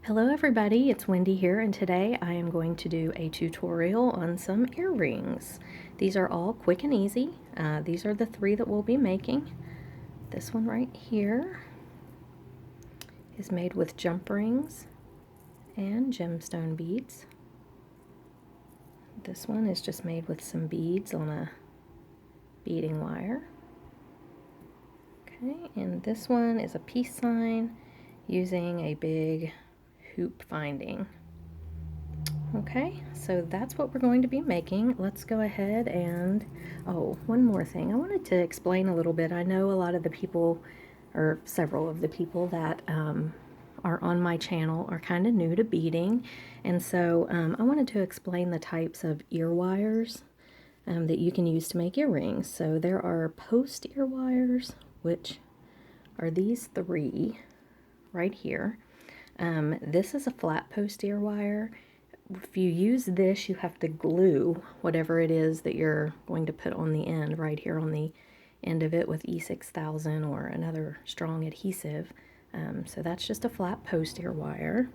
Hello everybody, it's Wendy here, and today I am going to do a tutorial on some earrings. These are all quick and easy. These are the three that we'll be making. This one right here is made with jump rings and gemstone beads. This one is just made with some beads on a beading wire. Okay, and this one is a peace sign using a big hoop finding. Okay, so that's what we're going to be making. Let's go ahead and, oh, one more thing. I wanted to explain a little bit. I know a lot of the people, or several of the people that are on my channel are kind of new to beading, and so I wanted to explain the types of ear wires that you can use to make earrings. So there are post ear wires, which are these three right here. This is a flat post ear wire. If you use this, you have to glue whatever it is that you're going to put on the end, right here on the end of it with E6000 or another strong adhesive. So that's just a flat post ear wire.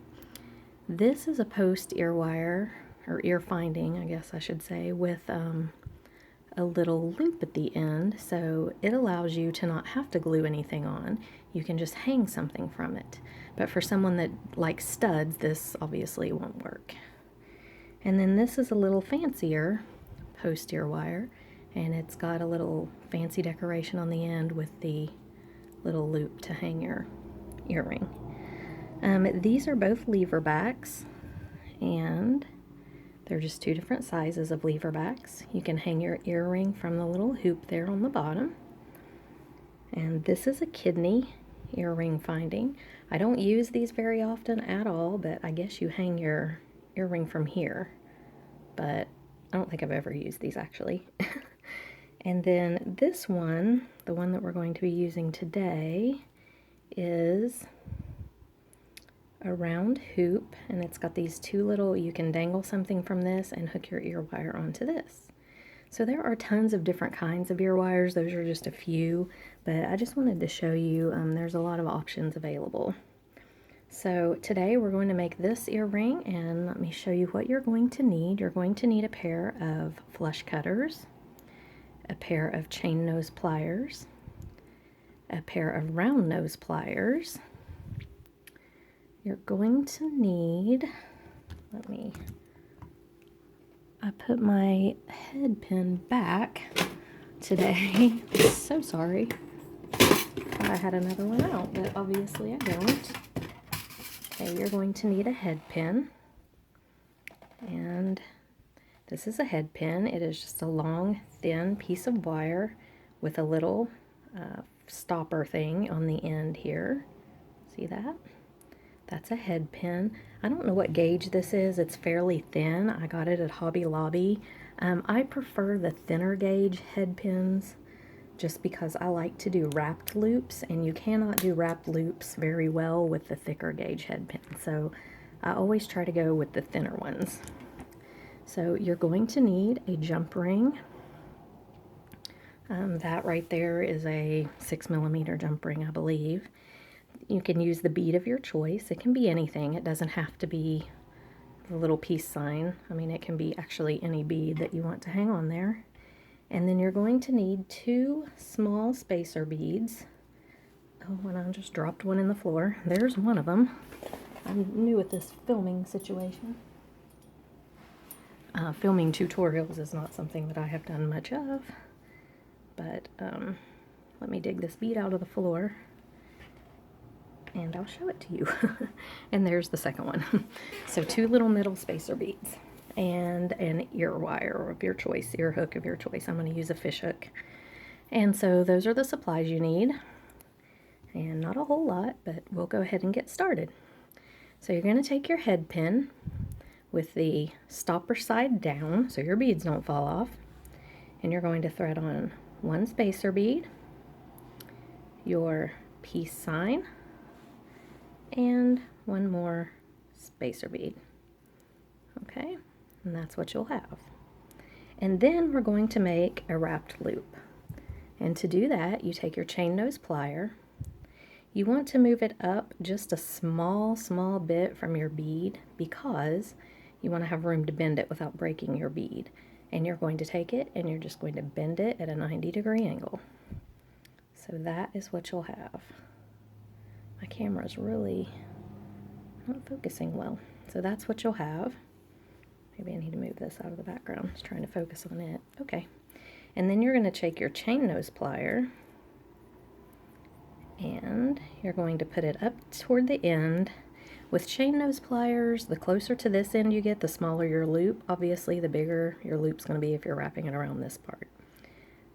This is a post ear wire, or ear finding, I guess I should say, with a little loop at the end, so it allows you to not have to glue anything on. You can just hang something from it. But for someone that likes studs, this obviously won't work. And then this is a little fancier post ear wire, and it's got a little fancy decoration on the end with the little loop to hang your earring. These are both lever backs, and they're just two different sizes of lever backs. You can hang your earring from the little hoop there on the bottom. And this is a kidney earring finding. I don't use these very often at all, but I guess you hang your earring from here. But I don't think I've ever used these actually. And then this one, the one that we're going to be using today, is a round hoop, and it's got these two little, you can dangle something from this and hook your ear wire onto this. So there are tons of different kinds of ear wires. Those are just a few, but I just wanted to show you there's a lot of options available. So today we're going to make this earring, and let me show you what you're going to need. You're going to need a pair of flush cutters, a pair of chain nose pliers, a pair of round nose pliers. You're going to need, I put my head pin back today. So sorry. I had another one out, but obviously I don't. Okay, you're going to need a head pin. And this is a head pin. It is just a long, thin piece of wire with a little stopper thing on the end here. See that? That's a head pin. I don't know what gauge this is. It's fairly thin. I got it at Hobby Lobby. I prefer the thinner gauge head pins just because I like to do wrapped loops, and you cannot do wrapped loops very well with the thicker gauge head pin. So I always try to go with the thinner ones. So you're going to need a jump ring. That right there is a 6mm jump ring, I believe. You can use the bead of your choice. It can be anything. It doesn't have to be the little peace sign. I mean, it can be actually any bead that you want to hang on there. And then you're going to need two small spacer beads. Oh, and I just dropped one in the floor. There's one of them. I'm new at this filming situation. Filming tutorials is not something that I have done much of. But let me dig this bead out of the floor, and I'll show it to you. And there's the second one. So two little middle spacer beads and an ear wire of your choice, ear hook of your choice. I'm going to use a fish hook. And so those are the supplies you need. And not a whole lot, but we'll go ahead and get started. So you're going to take your head pin with the stopper side down so your beads don't fall off. And you're going to thread on one spacer bead, your peace sign, and one more spacer bead. Okay, and that's what you'll have. And then we're going to make a wrapped loop. And to do that, you take your chain nose plier, You want to move it up just a small bit from your bead because you want to have room to bend it without breaking your bead. And you're going to take it and you're just going to bend it at a 90-degree angle. So that is what you'll have. My camera's really not focusing well. So that's what you'll have. Maybe I need to move this out of the background. I was trying to focus on it. Okay. And then you're going to take your chain nose plier and you're going to put it up toward the end. With chain nose pliers, the closer to this end you get, the smaller your loop. Obviously, the bigger your loop's going to be if you're wrapping it around this part.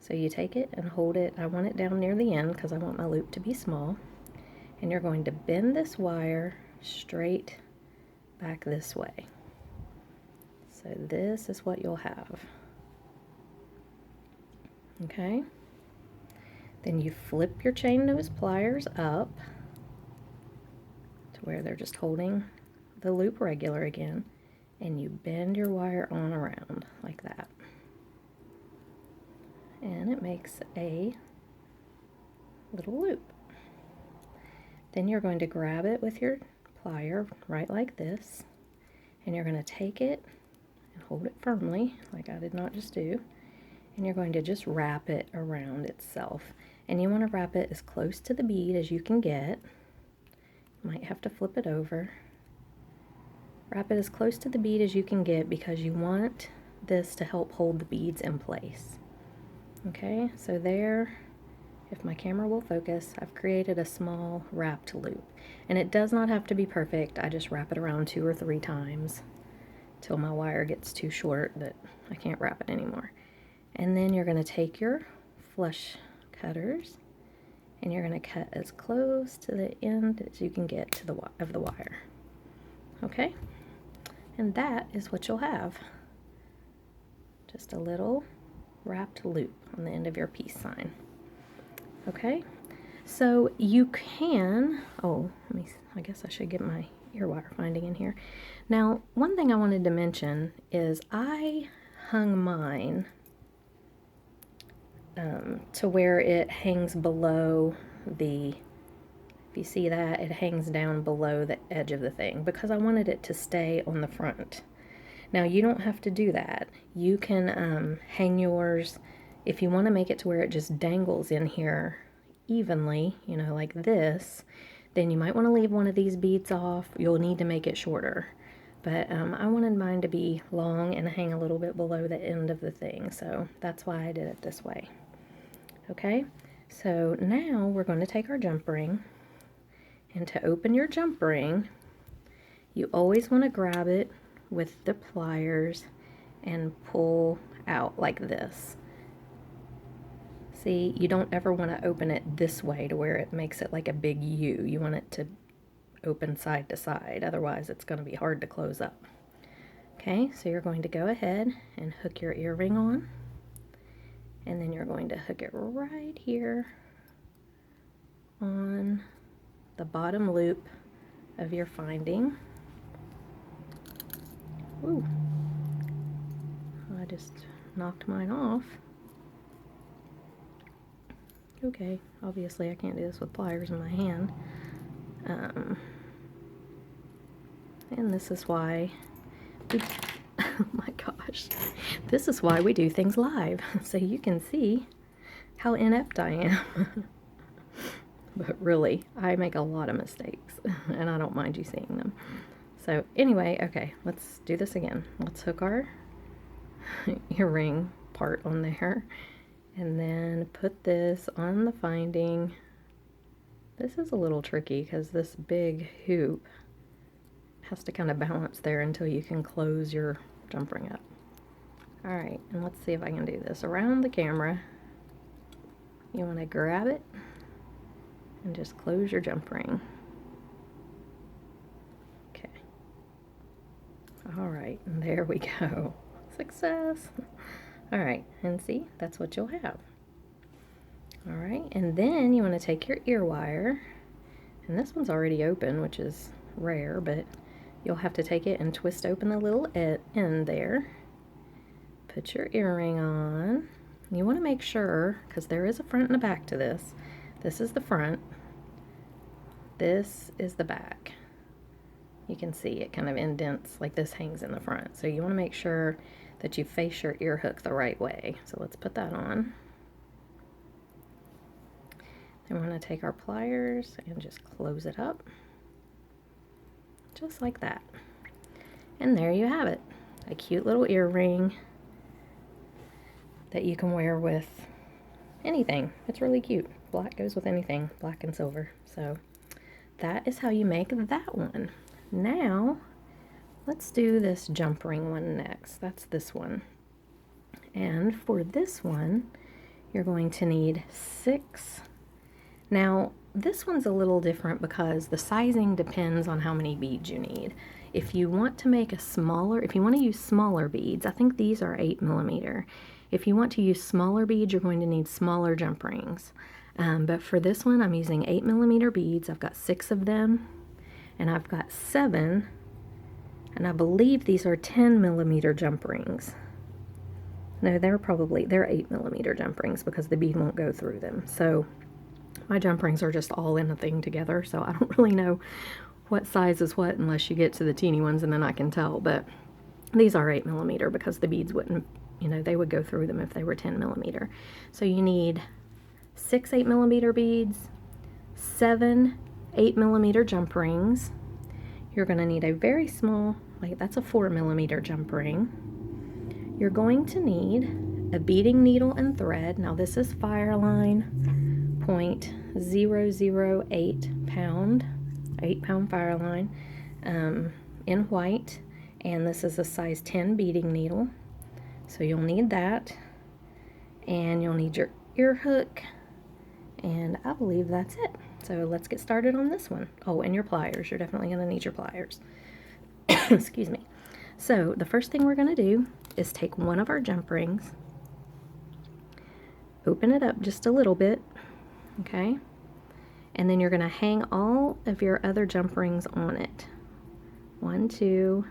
So you take it and hold it. I want it down near the end because I want my loop to be small. And you're going to bend this wire straight back this way. So this is what you'll have. Okay? Then you flip your chain nose pliers up to where they're just holding the loop regular again, and you bend your wire on around like that. And it makes a little loop. Then you're going to grab it with your plier right like this, and you're going to take it and hold it firmly like I did not just do, and you're going to just wrap it around itself. And you want to wrap it as close to the bead as you can get. You might have to flip it over. Wrap it as close to the bead as you can get because you want this to help hold the beads in place. Okay, so there, if my camera will focus, I've created a small wrapped loop. And it does not have to be perfect. I just wrap it around 2 or 3 times till my wire gets too short that I can't wrap it anymore. And then you're going to take your flush cutters and you're going to cut as close to the end as you can get to the wire. Okay? And that is what you'll have. Just a little wrapped loop on the end of your peace sign. Okay? So you can, I guess I should get my ear wire finding in here. Now, one thing I wanted to mention is I hung mine to where it hangs below the, if you see that, it hangs down below the edge of the thing because I wanted it to stay on the front. Now you don't have to do that. You can hang yours, if you want to make it to where it just dangles in here evenly, you know, like this, then you might want to leave one of these beads off. You'll need to make it shorter. But I wanted mine to be long and hang a little bit below the end of the thing, so that's why I did it this way. Okay, so now we're going to take our jump ring, and to open your jump ring, you always want to grab it with the pliers and pull out like this. See, you don't ever want to open it this way to where it makes it like a big U. You want it to open side to side, otherwise it's going to be hard to close up. Okay, so you're going to go ahead and hook your earring on, and then you're going to hook it right here on the bottom loop of your finding. Ooh, I just knocked mine off. Okay, obviously I can't do this with pliers in my hand. And this is why we, oh my gosh, this is why we do things live, so you can see how inept I am. But really, I make a lot of mistakes, and I don't mind you seeing them. So anyway, okay, let's do this again. Let's hook our earring part on there, and then put this on the finding. This is a little tricky because this big hoop has to kind of balance there until you can close your jump ring up. Alright, and let's see if I can do this. Around the camera, you want to grab it and just close your jump ring. Okay. Alright, and there we go. Success! Alright, and see, that's what you'll have. Alright, and then you want to take your ear wire, and this one's already open, which is rare, but you'll have to take it and twist open the little end there. Put your earring on. You want to make sure, because there is a front and a back to this. This is the front. this is the back. You can see it kind of indents, like this hangs in the front. So you want to make sure that you face your ear hook the right way. So let's put that on. Then we're going to take our pliers and just close it up. Just like that. And there you have it. A cute little earring that you can wear with anything. It's really cute. Black goes with anything, black and silver. So that is how you make that one. Now, let's do this jump ring one next. That's this one. And for this one, you're going to need 6. Now, this one's a little different because the sizing depends on how many beads you need. If you want to make a smaller, if you want to use smaller beads, I think these are 8mm. If you want to use smaller beads, you're going to need smaller jump rings. But for this one, I'm using 8mm beads. I've got 6 of them. And I've got 7, and I believe these are 10mm jump rings. No, they're 8mm jump rings because the bead won't go through them. So my jump rings are just all in a thing together, so I don't really know what size is what unless you get to the teeny ones, and then I can tell. But these are 8mm because the beads wouldn't, they would go through them if they were 10mm. So you need 6 8mm beads, 7 8mm jump rings. You're going to need a very small, that's a 4mm jump ring. You're going to need a beading needle and thread. Now this is Fireline 0.008 pound, 8-pound Fireline in white, and this is a size 10 beading needle. So you'll need that, and you'll need your ear hook, and I believe that's it. So let's get started on this one. Oh, and your pliers. You're definitely going to need your pliers. Excuse me. So the first thing we're going to do is take one of our jump rings, open it up just a little bit, okay? And then you're going to hang all of your other jump rings on it. 1, 2,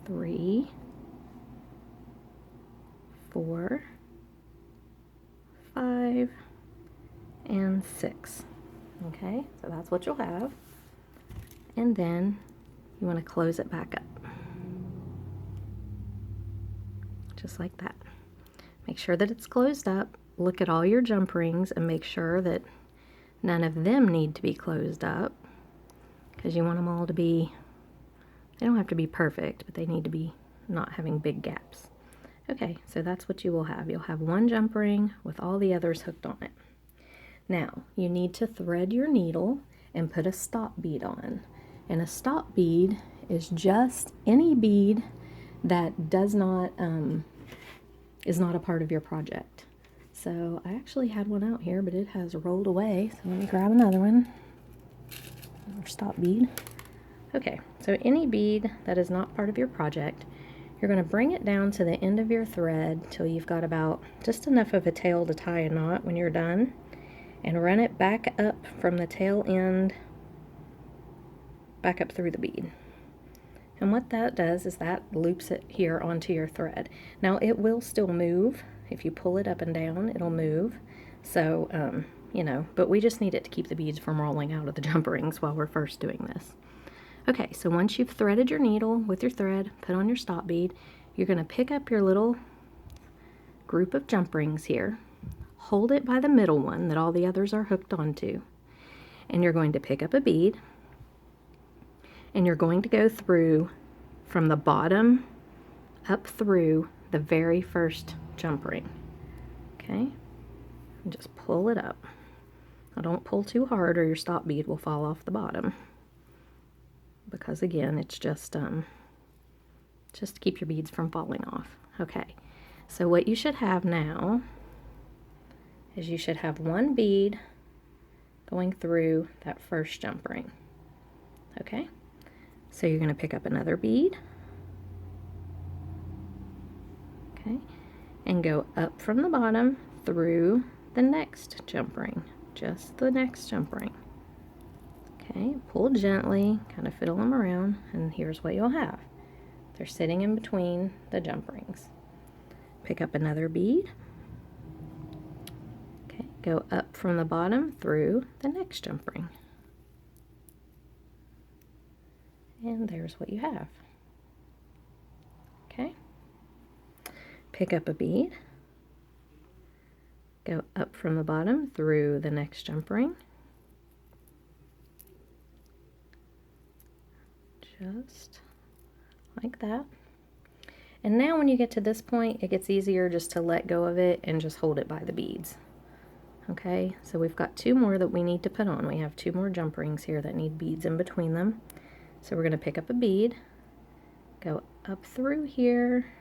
3, 4, 5, and 6. Okay, so that's what you'll have. And then you want to close it back up. Just like that. Make sure that it's closed up. Look at all your jump rings and make sure that none of them need to be closed up, because you want them all to be, they don't have to be perfect, but they need to be not having big gaps. Okay, so that's what you will have. You'll have one jump ring with all the others hooked on it. Now, you need to thread your needle and put a stop bead on. And a stop bead is just any bead that does not, is not a part of your project. So I actually had one out here, but it has rolled away. So let me grab another one. Another stop bead. Okay, so any bead that is not part of your project, you're going to bring it down to the end of your thread till you've got about just enough of a tail to tie a knot when you're done. And run it back up from the tail end, back up through the bead. And what that does is that loops it here onto your thread. Now it will still move. If you pull it up and down, it'll move. So, but we just need it to keep the beads from rolling out of the jump rings while we're first doing this. Okay, so once you've threaded your needle with your thread, put on your stop bead, you're going to pick up your little group of jump rings here. Hold it by the middle one that all the others are hooked onto, and you're going to pick up a bead, and you're going to go through from the bottom up through the very first jump ring. Okay, and just pull it up. Now don't pull too hard or your stop bead will fall off the bottom, because again, it's just to keep your beads from falling off. Okay, so what you should have now is you should have one bead going through that first jump ring. Okay, so you're going to pick up another bead, okay, and go up from the bottom through the next jump ring, just the next jump ring. Okay, pull gently, kind of fiddle them around, and here's what you'll have. They're sitting in between the jump rings. Pick up another bead. Go up from the bottom through the next jump ring. And there's what you have. Okay. Pick up a bead. Go up from the bottom through the next jump ring. Just like that. And now when you get to this point, it gets easier just to let go of it and just hold it by the beads. Okay, so we've got 2 more that we need to put on. We have 2 more jump rings here that need beads in between them. So we're going to pick up a bead, go up through here,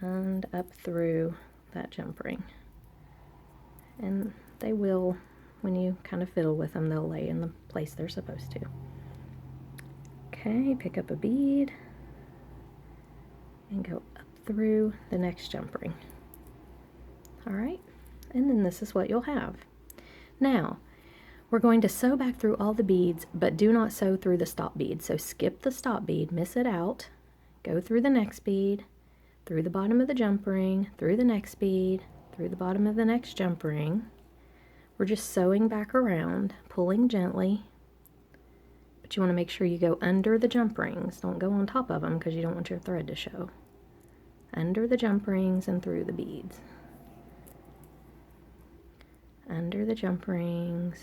and up through that jump ring. And they will, when you kind of fiddle with them, they'll lay in the place they're supposed to. Okay, pick up a bead and go up through the next jump ring. All right, and then this is what you'll have. Now, we're going to sew back through all the beads, but do not sew through the stop bead. So skip the stop bead, miss it out, go through the next bead, through the bottom of the jump ring, through the next bead, through the bottom of the next jump ring. We're just sewing back around, pulling gently, but you want to make sure you go under the jump rings. Don't go on top of them because you don't want your thread to show. Under the jump rings and through the beads. Under the jump rings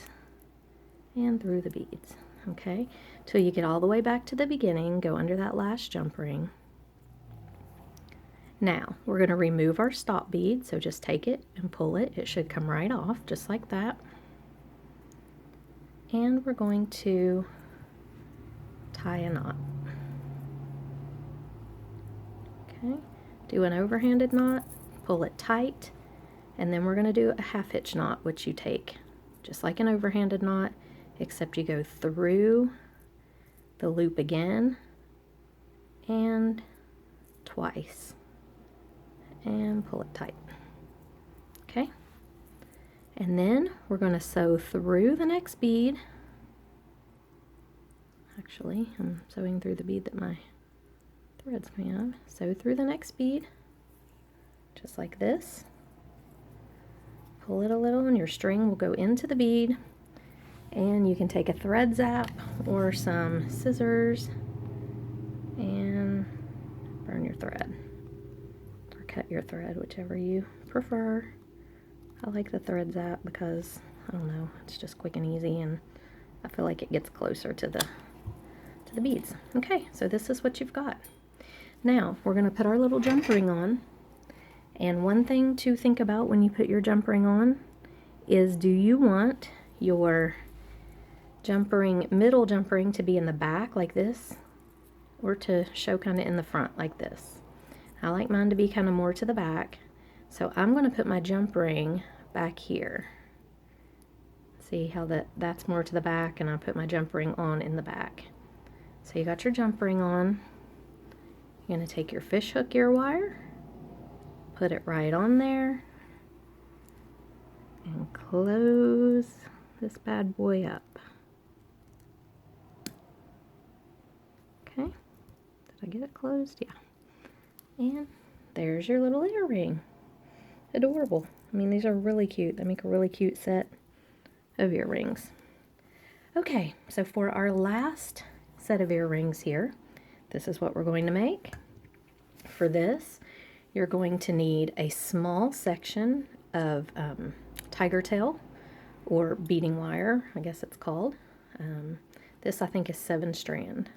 and through the beads. Okay, till you get all the way back to the beginning, go under that last jump ring. Now, we're going to remove our stop bead, so just take it and pull it. It should come right off, just like that. And we're going to tie a knot. Okay, do an overhanded knot, pull it tight, and then we're going to do a half hitch knot, which you take just like an overhanded knot, except you go through the loop again and twice and pull it tight. Okay, and then we're going to sew through the next bead. Actually, I'm sewing through the bead that my thread's coming out of. Sew through the next bead just like this. Pull it a little and your string will go into the bead, and you can take a thread zap or some scissors and burn your thread or cut your thread, whichever you prefer. I like the thread zap because, I don't know, it's just quick and easy, and I feel like it gets closer to the beads. Okay, so this is what you've got. Now we're going to put our little jump ring on. And one thing to think about when you put your jump ring on is, do you want your middle jump ring to be in the back like this, or to show kind of in the front like this? I like mine to be kind of more to the back, so I'm going to put my jump ring back here. See how that's more to the back, and I put my jump ring on in the back. So you got your jump ring on. You're going to take your fish hook ear wire, put it right on there, and close this bad boy up. Okay, did I get it closed? Yeah. And there's your little earring. Adorable. I mean, these are really cute. They make a really cute set of earrings. Okay, so for our last set of earrings here, this is what we're going to make. For this, you're going to need a small section of tiger tail, or beading wire, I guess it's called. This I think is 7 strand.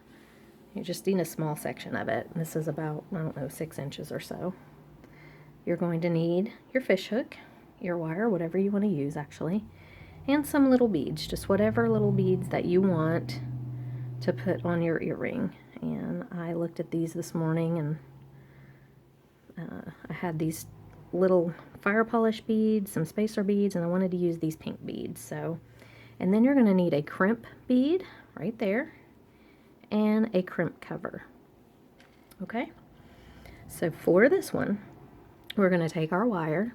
You just need a small section of it. This is about, I don't know, 6 inches or so. You're going to need your fish hook, ear wire, whatever you want to use actually, and some little beads, just whatever little beads that you want to put on your earring. And I looked at these this morning, and I had these little fire polish beads, some spacer beads, and I wanted to use these pink beads. So, and then you're going to need a crimp bead right there and a crimp cover. Okay, so for this one, we're going to take our wire,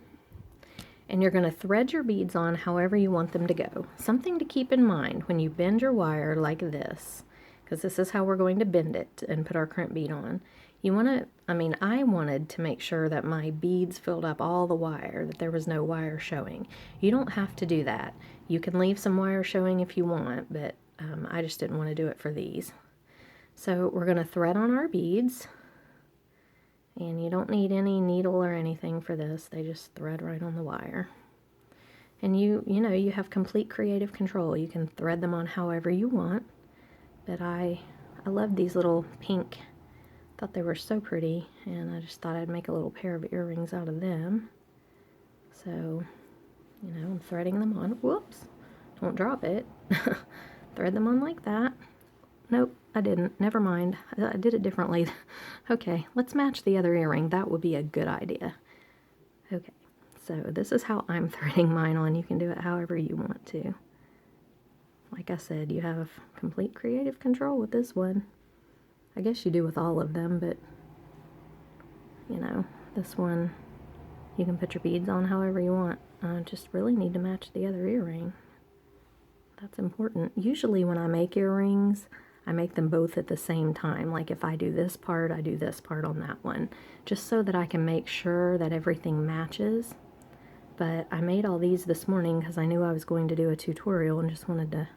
and you're going to thread your beads on however you want them to go. Something to keep in mind when you bend your wire like this, because this is how we're going to bend it and put our crimp bead on. You want to, I wanted to make sure that my beads filled up all the wire, that there was no wire showing. You don't have to do that. You can leave some wire showing if you want, but I just didn't want to do it for these. So we're going to thread on our beads, and you don't need any needle or anything for this. They just thread right on the wire. And you know, you have complete creative control. You can thread them on however you want. But I love these little pink. Thought they were so pretty, and I just thought I'd make a little pair of earrings out of them. So, you know, I'm threading them on. Whoops, don't drop it. Thread them on like that. Nope, I didn't. Never mind. I did it differently. Okay, let's match the other earring. That would be a good idea. Okay, so this is how I'm threading mine on. You can do it however you want to. Like I said, you have complete creative control with this one. I guess you do with all of them, but, you know, this one, you can put your beads on however you want. Just really need to match the other earring. That's important. Usually when I make earrings, I make them both at the same time. Like if I do this part, I do this part on that one, just so that I can make sure that everything matches. But I made all these this morning because I knew I was going to do a tutorial and just wanted to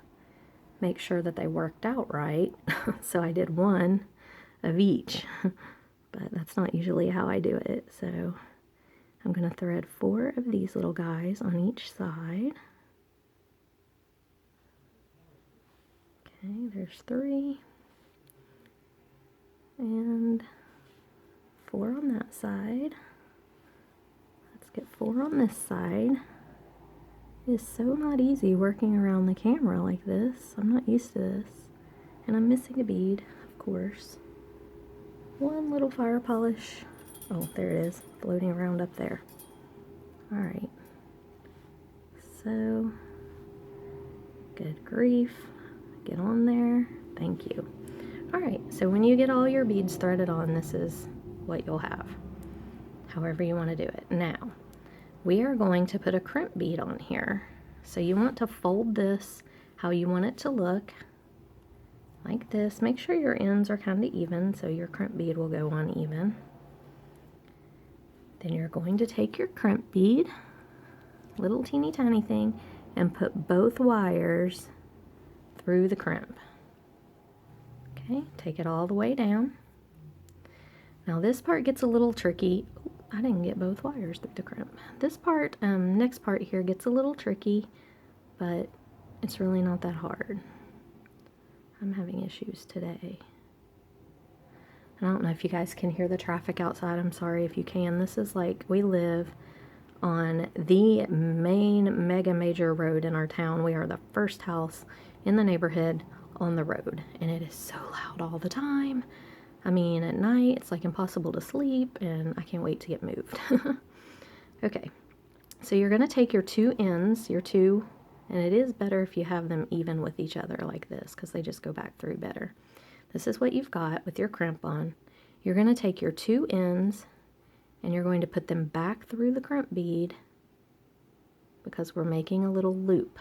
make sure that they worked out right. So I did one of each, but that's not usually how I do it. So I'm going to thread 4 of these little guys on each side. Okay, there's 3 and 4 on that side. Let's get 4 on this side. It is so not easy working around the camera like this. I'm not used to this. And I'm missing a bead, of course. One little fire polish. Oh, there it is, floating around up there. Alright. So, good grief. Get on there. Thank you. Alright, so when you get all your beads threaded on, this is what you'll have. However you want to do it. Now, we are going to put a crimp bead on here. So you want to fold this how you want it to look, like this. Make sure your ends are kind of even so your crimp bead will go on even. Then you're going to take your crimp bead, little teeny tiny thing, and put both wires through the crimp. Okay, take it all the way down. Now this part gets a little tricky. I didn't get both wires through the crimp. This part, next part here gets a little tricky, but it's really not that hard. I'm having issues today. I don't know if you guys can hear the traffic outside. I'm sorry if you can. This is like, we live on the main major road in our town. We are the first house in the neighborhood on the road, and it is so loud all the time. I mean, at night, it's like impossible to sleep, and I can't wait to get moved. Okay, so you're going to take your 2 ends, and it is better if you have them even with each other like this, because they just go back through better. This is what you've got with your crimp on. You're going to take your 2 ends, and you're going to put them back through the crimp bead, because we're making a little loop.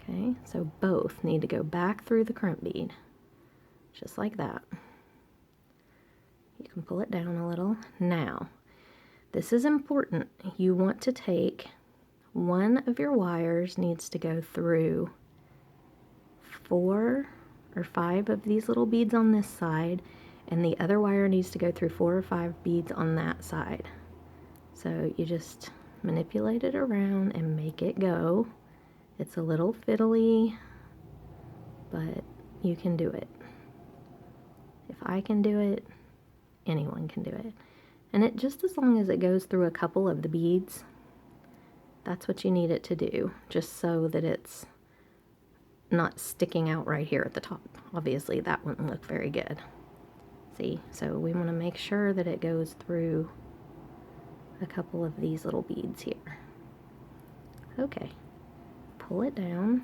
Okay, so both need to go back through the crimp bead. Just like that. You can pull it down a little. Now, this is important. You want to take one of your wires needs to go through 4 or 5 of these little beads on this side, and the other wire needs to go through 4 or 5 beads on that side. So you just manipulate it around and make it go. It's a little fiddly, but you can do it. If I can do it, anyone can do it. And it just as long as it goes through a couple of the beads, that's what you need it to do, just so that it's not sticking out right here at the top. Obviously that wouldn't look very good. See, so we want to make sure that it goes through a couple of these little beads here. Okay, pull it down.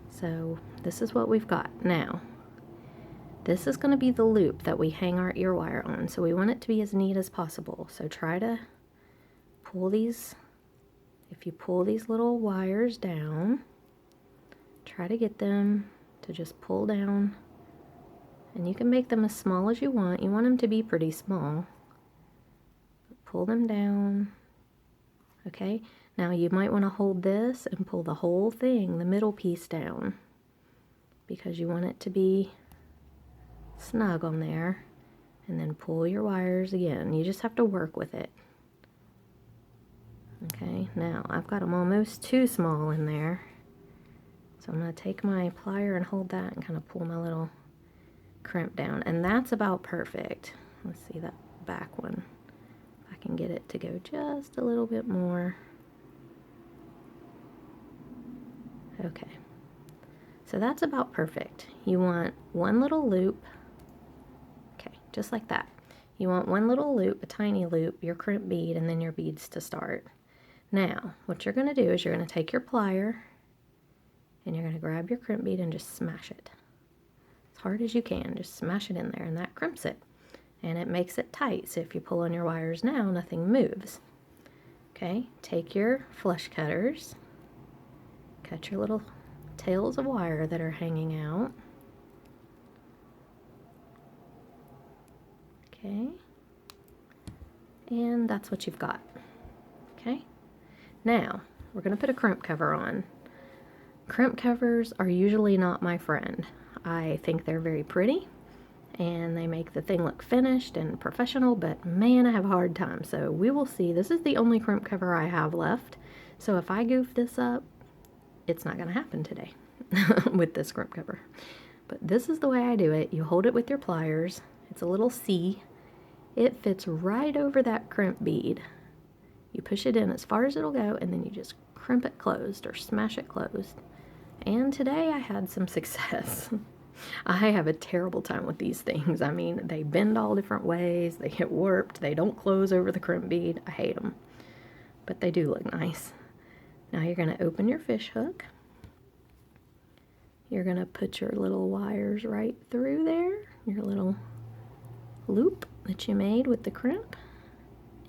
So this is what we've got. Now, this is going to be the loop that we hang our ear wire on, so we want it to be as neat as possible. So try to pull these, if you pull these little wires down, try to get them to just pull down, and you can make them as small as you want. You want them to be pretty small. Pull them down. Okay, Now you might want to hold this and pull the whole thing, the middle piece down, because you want it to be snug on there, and then pull your wires again. You just have to work with it. Okay, now I've got them almost too small in there, so I'm going to take my plier and hold that and kind of pull my little crimp down, and that's about perfect. Let's see that back one, if I can get it to go just a little bit more. Okay, so that's about perfect. You want one little loop, okay, just like that. You want one little loop, a tiny loop, your crimp bead, and then your beads to start. Now, what you're going to do is you're going to take your plier and you're going to grab your crimp bead and just smash it. As hard as you can, just smash it in there, and that crimps it. And it makes it tight, so if you pull on your wires now, nothing moves. Okay, take your flush cutters, cut your little tails of wire that are hanging out. Okay, and that's what you've got. Okay. Now, we're going to put a crimp cover on. Crimp covers are usually not my friend. I think they're very pretty, and they make the thing look finished and professional, but man, I have a hard time. So we will see. This is the only crimp cover I have left. So if I goof this up, it's not going to happen today with this crimp cover. But this is the way I do it. You hold it with your pliers. It's a little C. It fits right over that crimp bead. You push it in as far as it'll go, and then you just crimp it closed or smash it closed. And today I had some success. I have a terrible time with these things. I mean, they bend all different ways, they get warped, they don't close over the crimp bead. I hate them, but they do look nice. Now you're going to open your fish hook. You're going to put your little wires right through there, your little loop that you made with the crimp,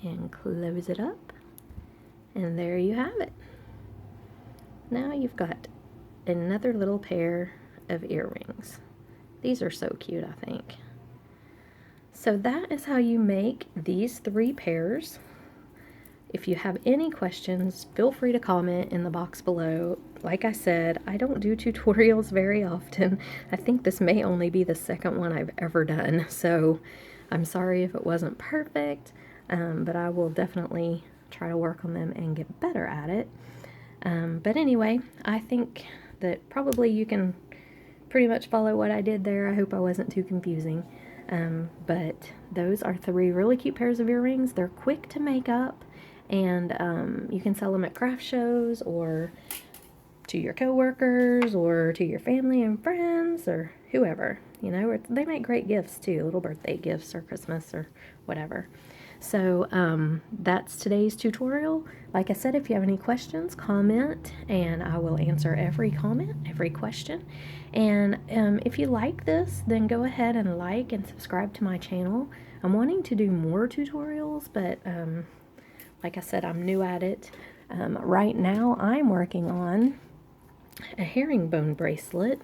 and close it up. And there you have it. Now you've got another little pair of earrings. These are so cute, I think. So that is how you make these 3 pairs. If you have any questions, feel free to comment in the box below. Like I said, I don't do tutorials very often. I think this may only be the second one I've ever done, so I'm sorry if it wasn't perfect, but I will definitely try to work on them and get better at it. But anyway, I think that probably you can pretty much follow what I did there. I hope I wasn't too confusing. But those are 3 really cute pairs of earrings. They're quick to make up, and you can sell them at craft shows or to your coworkers or to your family and friends or whoever. You know, they make great gifts too, little birthday gifts or Christmas or whatever. So that's today's tutorial. Like I said, if you have any questions, comment, and I will answer every comment, every question. And if you like this, then go ahead and like and subscribe to my channel. I'm wanting to do more tutorials, but like I said, I'm new at it. Right now, I'm working on a herringbone bracelet.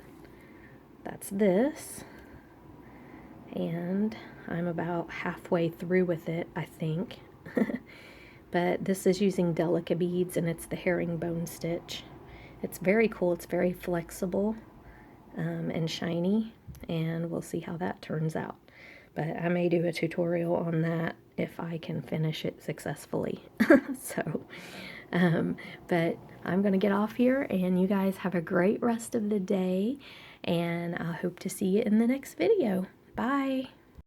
That's this. And I'm about halfway through with it, I think. But this is using Delica beads, and it's the herringbone stitch. It's very cool. It's very flexible and shiny, and we'll see how that turns out. But I may do a tutorial on that if I can finish it successfully. So, but I'm going to get off here, and you guys have a great rest of the day, and I hope to see you in the next video. Bye!